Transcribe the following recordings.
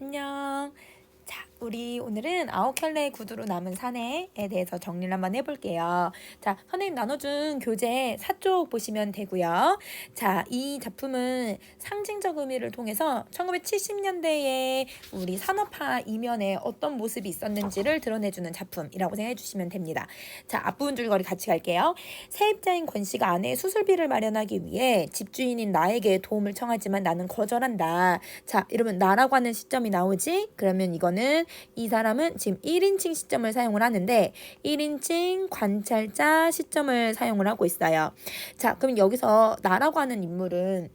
안녕. 자, 우리 오늘은 아홉 켤레의 구두로 남은 사내에 대해서 정리를 한번 해볼게요. 자, 선생님 나눠준 교재 4쪽 보시면 되고요. 자, 이 작품은 상징적 의미를 통해서 1970년대에 우리 산업화 이면에 어떤 모습이 있었는지를 드러내주는 작품이라고 생각해 주시면 됩니다. 자, 앞부분 줄거리 같이 갈게요. 세입자인 권 씨가 아내의 수술비를 마련하기 위해 집주인인 나에게 도움을 청하지만 나는 거절한다. 자, 이러면 나라고 하는 시점이 나오지? 그러면 이거는 이 사람은 지금 1인칭 시점을 사용을 하는데 1인칭 관찰자 시점을 사용을 하고 있어요. 자, 그럼 여기서 나라고 하는 인물은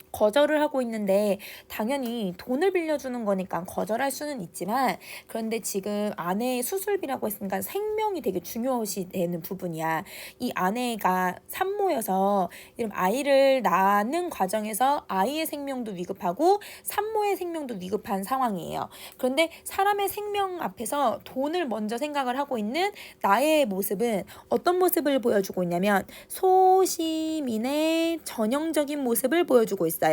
거절을 하고 있는데 당연히 돈을 빌려주는 거니까 거절할 수는 있지만, 그런데 지금 아내의 수술비라고 했으니까 생명이 되게 중요시 되는 부분이야. 이 아내가 산모여서 이런 아이를 낳는 과정에서 아이의 생명도 위급하고 산모의 생명도 위급한 상황이에요. 그런데 사람의 생명 앞에서 돈을 먼저 생각을 하고 있는 나의 모습은 어떤 모습을 보여주고 있냐면 소시민의 전형적인 모습을 보여주고 있어요.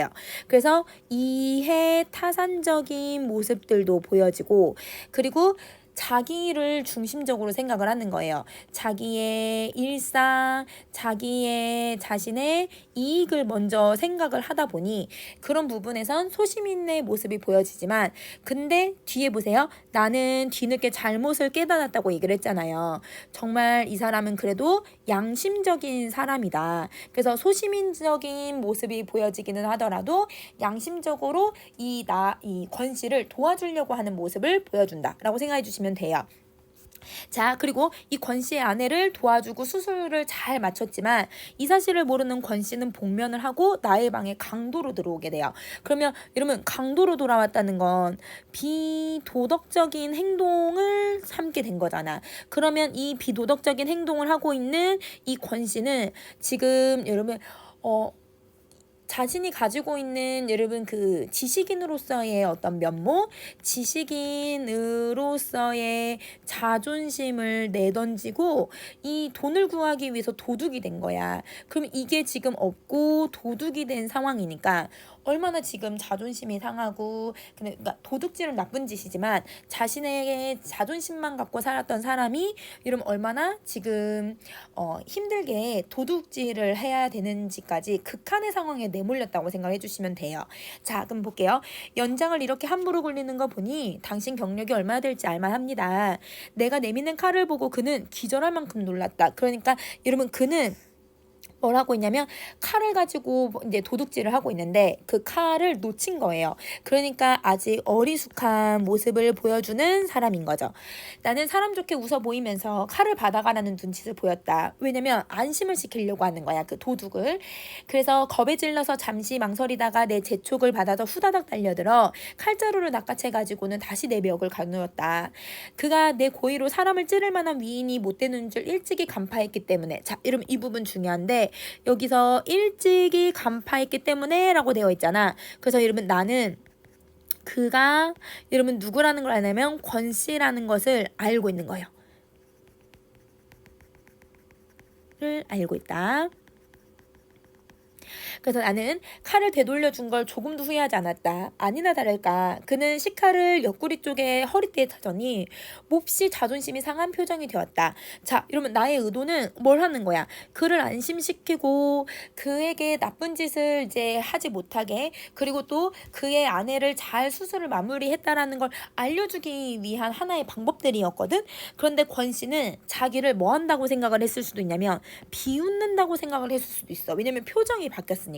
그래서 이해 타산적인 모습들도 보여지고, 그리고 자기를 중심적으로 생각을 하는 거예요. 자기의 일상, 자기의 자신의 이익을 먼저 생각을 하다 보니 그런 부분에선 소시민의 모습이 보여지지만, 근데 뒤에 보세요. 나는 뒤늦게 잘못을 깨달았다고 얘기를 했잖아요. 정말 이 사람은 그래도 양심적인 사람이다. 그래서 소시민적인 모습이 보여지기는 하더라도 양심적으로 이 권 씨를 도와주려고 하는 모습을 보여준다라고 생각해 주시면 돼요. 자, 그리고 이 권 씨의 아내를 도와주고 수술을 잘 마쳤지만 이 사실을 모르는 권 씨는 복면을 하고 나의 방에 강도로 들어오게 돼요. 그러면 이러면 강도로 돌아왔다는 건 비도덕적인 행동을 삼게 된 거잖아. 그러면 이 비도덕적인 행동을 하고 있는 이 권 씨는 지금 여러분 자신이 가지고 있는 여러분 그 지식인으로서의 어떤 면모, 지식인으로서의 자존심을 내던지고 이 돈을 구하기 위해서 도둑이 된 거야. 그럼 이게 지금 없고 도둑이 된 상황이니까 얼마나 지금 자존심이 상하고, 그러니까 도둑질은 나쁜 짓이지만 자신의 자존심만 갖고 살았던 사람이 이러면 얼마나 지금 힘들게 도둑질을 해야 되는지까지 극한의 상황에 내몰렸다고 생각해 주시면 돼요. 자, 그럼 볼게요. 연장을 이렇게 함부로 굴리는 거 보니 당신 경력이 얼마나 될지 알만합니다. 내가 내미는 칼을 보고 그는 기절할 만큼 놀랐다. 그러니까 여러분 그는 뭘 하고 있냐면 칼을 가지고 이제 도둑질을 하고 있는데 그 칼을 놓친 거예요. 그러니까 아직 어리숙한 모습을 보여주는 사람인 거죠. 나는 사람 좋게 웃어 보이면서 칼을 받아가라는 눈짓을 보였다. 왜냐면 안심을 시키려고 하는 거야, 그 도둑을. 그래서 겁에 질러서 잠시 망설이다가 내 재촉을 받아서 후다닥 달려들어 칼자루를 낚아채 가지고는 다시 내 벽을 가누었다. 그가 내 고의로 사람을 찌를 만한 위인이 못 되는 줄 일찍이 간파했기 때문에. 자, 이러면 이 부분 중요한데 여기서 일찍이 간파했기 때문에 라고 되어 있잖아. 그래서 여러분 나는 그가 여러분 누구라는 걸 아냐면 권 씨라는 것을 알고 있는 거예요. 를 알고 있다. 그래서 나는 칼을 되돌려 준 걸 조금도 후회하지 않았다. 아니나 다를까 그는 식칼을 옆구리 쪽에 허리띠에 차더니 몹시 자존심이 상한 표정이 되었다. 자, 이러면 나의 의도는 뭘 하는 거야? 그를 안심시키고 그에게 나쁜 짓을 이제 하지 못하게, 그리고 또 그의 아내를 잘 수술을 마무리했다라는 걸 알려주기 위한 하나의 방법들이었거든. 그런데 권 씨는 자기를 뭐 한다고 생각을 했을 수도 있냐면 비웃는다고 생각을 했을 수도 있어. 왜냐면 표정이 바뀌었으니까.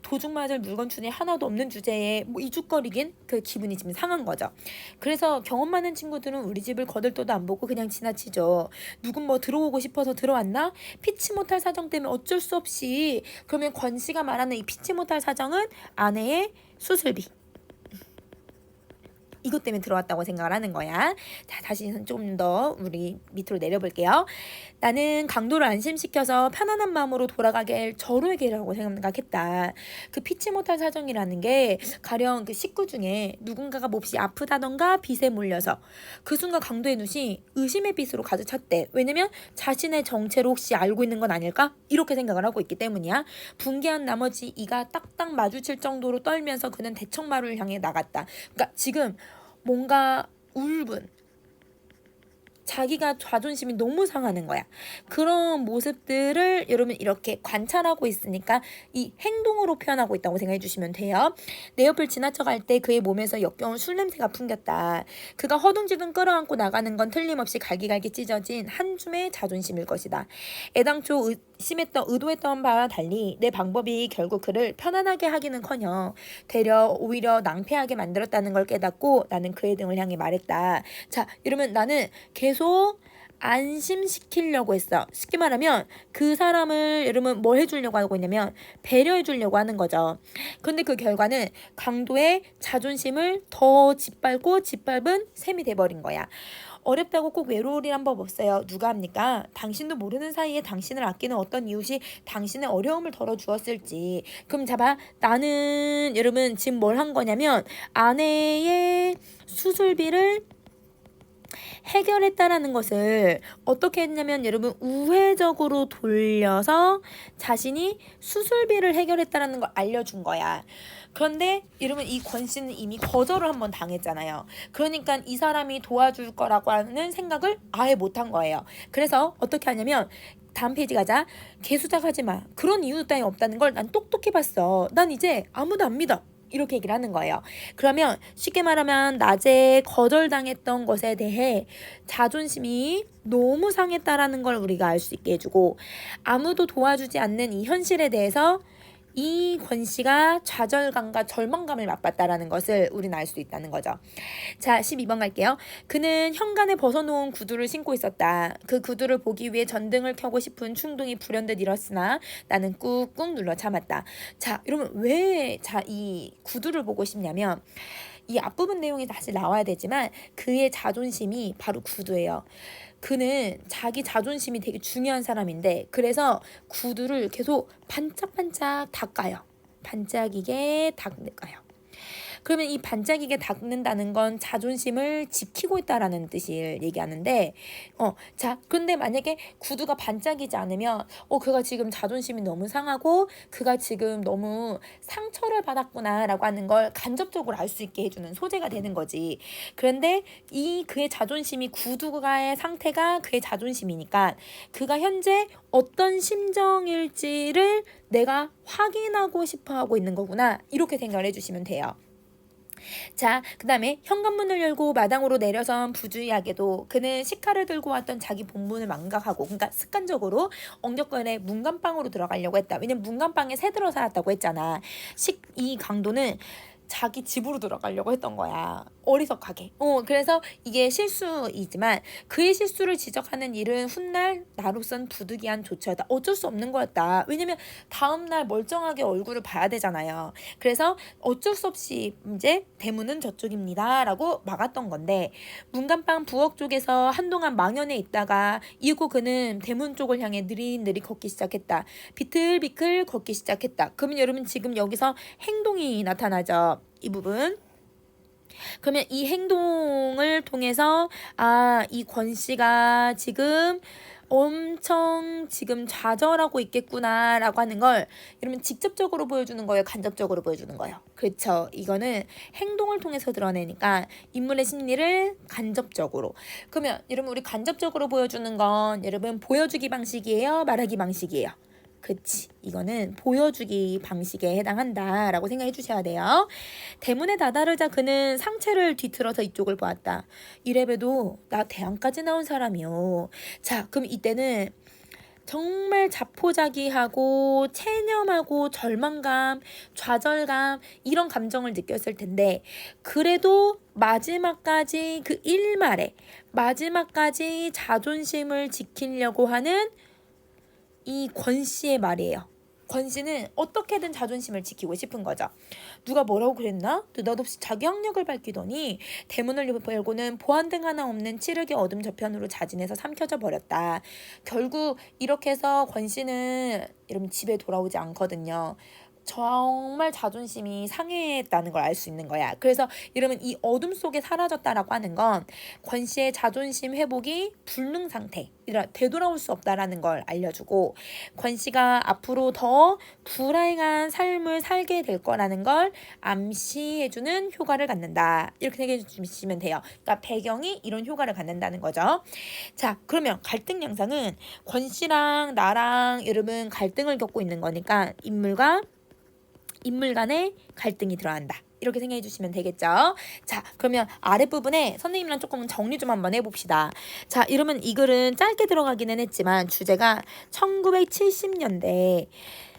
도둑 맞을 물건춘이 하나도 없는 주제에 뭐 이죽거리긴 그 기분이 지금 상한 거죠. 그래서 경험 많은 친구들은 우리 집을 거들떠도 안 보고 그냥 지나치죠. 누군 뭐 들어오고 싶어서 들어왔나? 피치 못할 사정 때문에 어쩔 수 없이. 그러면 권 씨가 말하는 이 피치 못할 사정은 아내의 수술비. 이것 때문에 들어왔다고 생각을 하는 거야. 자, 다시 좀 더 우리 밑으로 내려볼게요. 나는 강도를 안심시켜서 편안한 마음으로 돌아가길 절호의 기회라고 생각했다. 그 피치 못할 사정이라는 게 가령 그 식구 중에 누군가가 몹시 아프다던가 빚에 몰려서 그 순간 강도의 눈이 의심의 빛으로 가득 찼대. 왜냐면 자신의 정체를 혹시 알고 있는 건 아닐까? 이렇게 생각을 하고 있기 때문이야. 분개한 나머지 이가 딱딱 마주칠 정도로 떨면서 그는 대청마루를 향해 나갔다. 그러니까 지금 뭔가 울분, 자기가 자존심이 너무 상하는 거야. 그런 모습들을 여러분 이렇게 관찰하고 있으니까 이 행동으로 표현하고 있다고 생각해 주시면 돼요. 내 옆을 지나쳐갈 때 그의 몸에서 역겨운 술 냄새가 풍겼다. 그가 허둥지둥 끌어안고 나가는 건 틀림없이 갈기갈기 찢어진 한 줌의 자존심일 것이다. 애당초 의도했던 바와 달리 내 방법이 결국 그를 편안하게 하기는커녕 되려 오히려 낭패하게 만들었다는 걸 깨닫고 나는 그의 등을 향해 말했다. 자, 이러면 나는 계속 안심시키려고 했어. 쉽게 말하면 그 사람을 여러분 뭘 해주려고 하고 있냐면 배려해주려고 하는 거죠. 그런데 그 결과는 강도의 자존심을 더 짓밟은 셈이 돼버린 거야. 어렵다고 꼭 외로우리란 법 없어요. 누가 합니까? 당신도 모르는 사이에 당신을 아끼는 어떤 이웃이 당신의 어려움을 덜어주었을지. 그럼 자봐, 나는 여러분 지금 뭘 한 거냐면 아내의 수술비를 해결했다라는 것을 어떻게 했냐면 여러분 우회적으로 돌려서 자신이 수술비를 해결했다라는 걸 알려준 거야. 그런데 여러분 이 권 씨는 이미 거절을 한번 당했잖아요. 그러니까 이 사람이 도와줄 거라고 하는 생각을 아예 못한 거예요. 그래서 어떻게 하냐면 다음 페이지 가자. 개수작하지 마. 그런 이유 따위 없다는 걸 난 똑똑히 봤어. 난 이제 아무도 안 믿어. 이렇게 얘기를 하는 거예요. 그러면 쉽게 말하면 낮에 거절당했던 것에 대해 자존심이 너무 상했다라는 걸 우리가 알 수 있게 해주고 아무도 도와주지 않는 이 현실에 대해서 이 권 씨가 좌절감과 절망감을 맛봤다라는 것을 우리는 알 수 있다는 거죠. 자, 12번 갈게요. 그는 현관에 벗어놓은 구두를 신고 있었다. 그 구두를 보기 위해 전등을 켜고 싶은 충동이 불현듯 일었으나 나는 꾹꾹 눌러 참았다. 자, 여러분 왜 이 구두를 보고 싶냐면 이 앞부분 내용이 다시 나와야 되지만 그의 자존심이 바로 구두예요. 그는 자기 자존심이 되게 중요한 사람인데 그래서 구두를 계속 반짝반짝 닦아요. 반짝이게 닦아요. 그러면 이 반짝이게 닦는다는 건 자존심을 지키고 있다라는 뜻을 얘기하는데 자, 근데 만약에 구두가 반짝이지 않으면 그가 지금 자존심이 너무 상하고 그가 지금 너무 상처를 받았구나라고 하는 걸 간접적으로 알 수 있게 해주는 소재가 되는 거지. 그런데 이 그의 자존심이 구두가의 상태가 그의 자존심이니까 그가 현재 어떤 심정일지를 내가 확인하고 싶어 하고 있는 거구나. 이렇게 생각을 해주시면 돼요. 자, 그 다음에 현관문을 열고 마당으로 내려선 부주의하게도 그는 식칼을 들고 왔던 자기 본분을 망각하고 그러니까 습관적으로 엉격거리에 문간방으로 들어가려고 했다. 왜냐면 문간방에 새들어 살았다고 했잖아. 이 강도는 자기 집으로 들어가려고 했던 거야. 어리석하게. 그래서 이게 실수이지만 그의 실수를 지적하는 일은 훗날 나로선 부득이한 조처였다. 어쩔 수 없는 거였다. 왜냐면 다음날 멀쩡하게 얼굴을 봐야 되잖아요. 그래서 어쩔 수 없이 이제 대문은 저쪽입니다 라고 막았던 건데 문간방 부엌 쪽에서 한동안 망연해 있다가 이윽고 그는 대문 쪽을 향해 느릿느릿 걷기 시작했다. 비틀비틀 걷기 시작했다. 그러면 여러분 지금 여기서 행동이 나타나죠. 이 부분. 그러면 이 행동을 통해서 이 권 씨가 지금 엄청 지금 좌절하고 있겠구나 라고 하는 걸 여러분 직접적으로 보여주는 거예요? 간접적으로 보여주는 거예요? 그렇죠. 이거는 행동을 통해서 드러내니까 인물의 심리를 간접적으로. 그러면 여러분 우리 간접적으로 보여주는 건 여러분 보여주기 방식이에요? 말하기 방식이에요? 그치, 이거는 보여주기 방식에 해당한다라고 생각해 주셔야 돼요. 대문에 다다르자 그는 상체를 뒤틀어서 이쪽을 보았다. 이래봬도 나 대학까지 나온 사람이요. 자, 그럼 이때는 정말 자포자기하고 체념하고 절망감, 좌절감 이런 감정을 느꼈을 텐데 그래도 마지막까지 그 일말에 마지막까지 자존심을 지키려고 하는 이 권 씨의 말이에요. 권 씨는 어떻게든 자존심을 지키고 싶은 거죠. 누가 뭐라고 그랬나? 느닷없이 자기 학력을 밝히더니 대문을 열고는 보안 등 하나 없는 칠흑의 어둠 저편으로 자진해서 삼켜져 버렸다. 결국 이렇게 해서 권 씨는 이러면 집에 돌아오지 않거든요. 정말 자존심이 상해했다는 걸 알 수 있는 거야. 그래서 이러면 이 어둠 속에 사라졌다라고 하는 건 권 씨의 자존심 회복이 불능 상태, 되돌아올 수 없다라는 걸 알려주고 권 씨가 앞으로 더 불행한 삶을 살게 될 거라는 걸 암시해주는 효과를 갖는다. 이렇게 생각해 주시면 돼요. 그러니까 배경이 이런 효과를 갖는다는 거죠. 자, 그러면 갈등 양상은 권 씨랑 나랑 여러분 갈등을 겪고 있는 거니까 인물 간의 갈등이 들어간다. 이렇게 생각해 주시면 되겠죠. 자, 그러면 아랫부분에 선생님이랑 조금 정리 좀 한번 해봅시다. 자, 이러면 이 글은 짧게 들어가기는 했지만 주제가 1970년대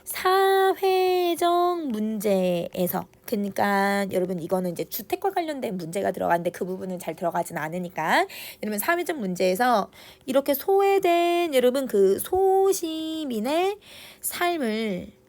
사회적 문제에서, 그러니까 여러분 이거는 이제 주택과 관련된 문제가 들어가는데 그 부분은 잘 들어가진 않으니까, 여러분 사회적 문제에서 이렇게 소외된 여러분 그 소시민의 삶을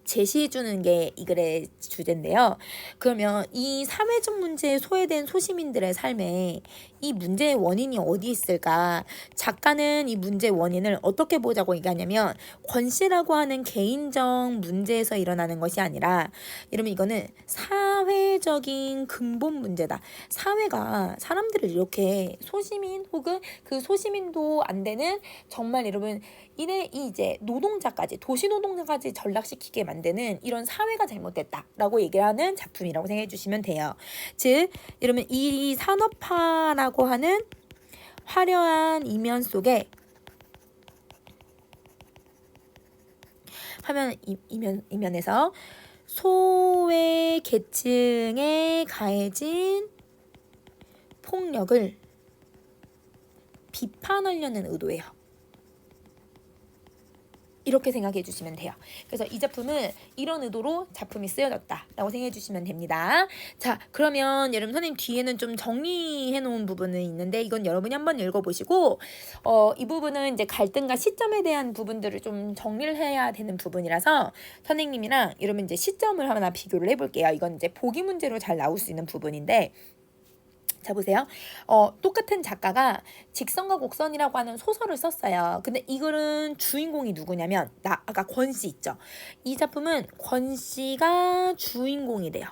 제시해주는 게 이 글의 주제인데요. 그러면 이 사회적 문제에 소외된 소시민들의 삶에 이 문제의 원인이 어디 있을까? 작가는 이 문제의 원인을 어떻게 보자고 얘기하냐면 권 씨라고 하는 개인적 문제에서 일어나는 것이 아니라, 이러면 이거는 사회적인 근본 문제다. 사회가 사람들을 이렇게 소시민 혹은 그 소시민도 안 되는 정말 여러분 이제 노동자까지, 도시 노동자까지 전락시키게 만드는 이런 사회가 잘못됐다라고 얘기를 하는 작품이라고 생각해 주시면 돼요. 즉 이러면 이 산업화라고 하는 화려한 이면 속에 이면에서 소외 계층에 가해진 폭력을 비판하려는 의도예요. 이렇게 생각해 주시면 돼요. 그래서 이 작품은 이런 의도로 작품이 쓰여졌다라고 생각해 주시면 됩니다. 자, 그러면 여러분 선생님 뒤에는 좀 정리해 놓은 부분은 있는데 이건 여러분이 한번 읽어보시고 이 부분은 이제 갈등과 시점에 대한 부분들을 좀 정리를 해야 되는 부분이라서 선생님이랑 여러분 이제 시점을 하나 비교를 해볼게요. 이건 이제 보기 문제로 잘 나올 수 있는 부분인데, 자 보세요. 똑같은 작가가 직선과 곡선이라고 하는 소설을 썼어요. 근데 이 글은 주인공이 누구냐면 아까 권 씨 있죠. 이 작품은 권 씨가 주인공이 돼요.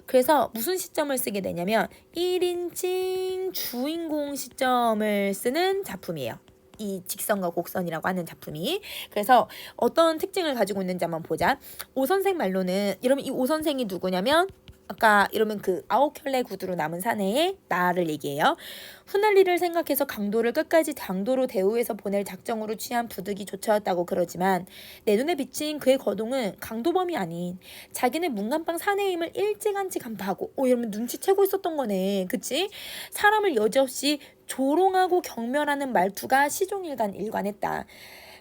그래서 무슨 시점을 쓰게 되냐면 1인칭 주인공 시점을 쓰는 작품이에요. 이 직선과 곡선이라고 하는 작품이. 그래서 어떤 특징을 가지고 있는지 한번 보자. 오 선생 말로는, 여러분 이 오 선생이 누구냐면 아까 이러면 그 9켤레 구두로 남은 사내의 나를 얘기해요. 훗날리를 생각해서 강도를 끝까지 강도로 대우해서 보낼 작정으로 취한 부득이조차였다고 그러지만 내 눈에 비친 그의 거동은 강도범이 아닌 자기네 문간방 사내임을 일찌감치 간파하고, 이러면 눈치채고 있었던 거네. 그치? 사람을 여지없이 조롱하고 경멸하는 말투가 시종일관 일관했다.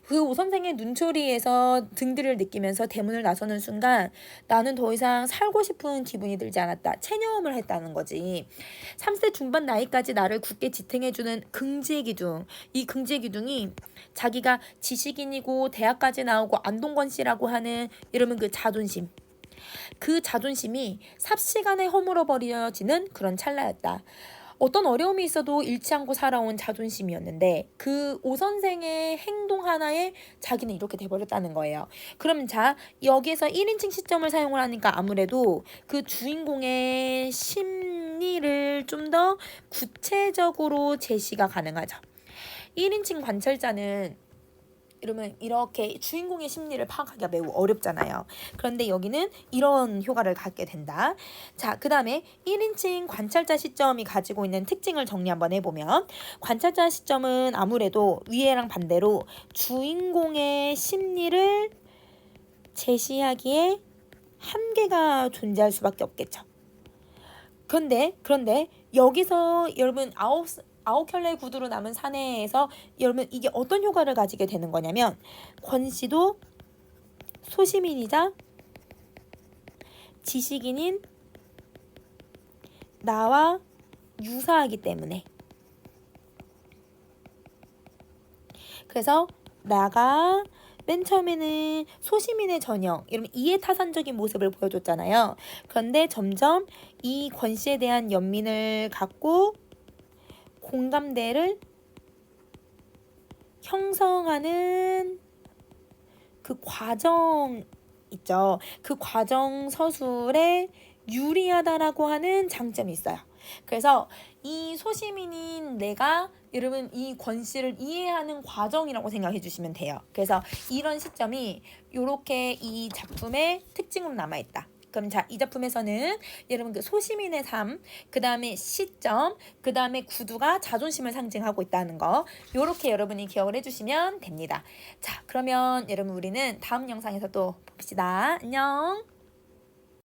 그 오 선생의 눈초리에서 등들을 느끼면서 대문을 나서는 순간 나는 더 이상 살고 싶은 기분이 들지 않았다. 체념을 했다는 거지. 3세 중반 나이까지 나를 굳게 지탱해주는 긍지의 기둥. 이 긍지의 기둥이 자기가 지식인이고 대학까지 나오고 안동건 씨라고 하는 이러면 그 자존심. 그 자존심이 삽시간에 허물어버려지는 그런 찰나였다. 어떤 어려움이 있어도 잃지 않고 살아온 자존심이었는데 그 오 선생의 행동 하나에 자기는 이렇게 돼버렸다는 거예요. 그럼 자, 여기에서 1인칭 시점을 사용을 하니까 아무래도 그 주인공의 심리를 좀 더 구체적으로 제시가 가능하죠. 1인칭 관찰자는 이러면 이렇게 주인공의 심리를 파악하기가 매우 어렵잖아요. 그런데 여기는 이런 효과를 갖게 된다. 자, 그 다음에 1인칭 관찰자 시점이 가지고 있는 특징을 정리 한번 해보면, 관찰자 시점은 아무래도 위에랑 반대로 주인공의 심리를 제시하기에 한계가 존재할 수밖에 없겠죠. 그런데 여기서 여러분 아홉 켤레 구두로 남은 사내에서 여러분 이게 어떤 효과를 가지게 되는 거냐면, 권 씨도 소시민이자 지식인인 나와 유사하기 때문에, 그래서 나가 맨 처음에는 소시민의 전형, 여러분 이해타산적인 모습을 보여줬잖아요. 그런데 점점 이 권 씨에 대한 연민을 갖고 공감대를 형성하는 그 과정 있죠. 그 과정 서술에 유리하다라고 하는 장점이 있어요. 그래서 이 소시민인 내가 여러분 이 권 씨를 이해하는 과정이라고 생각해 주시면 돼요. 그래서 이런 시점이 이렇게 이 작품의 특징으로 남아있다. 그럼 자, 이 작품에서는 여러분 그 소시민의 삶, 그 다음에 시점, 그 다음에 구두가 자존심을 상징하고 있다는 거, 요렇게 여러분이 기억을 해주시면 됩니다. 자, 그러면 여러분 우리는 다음 영상에서 또 봅시다. 안녕.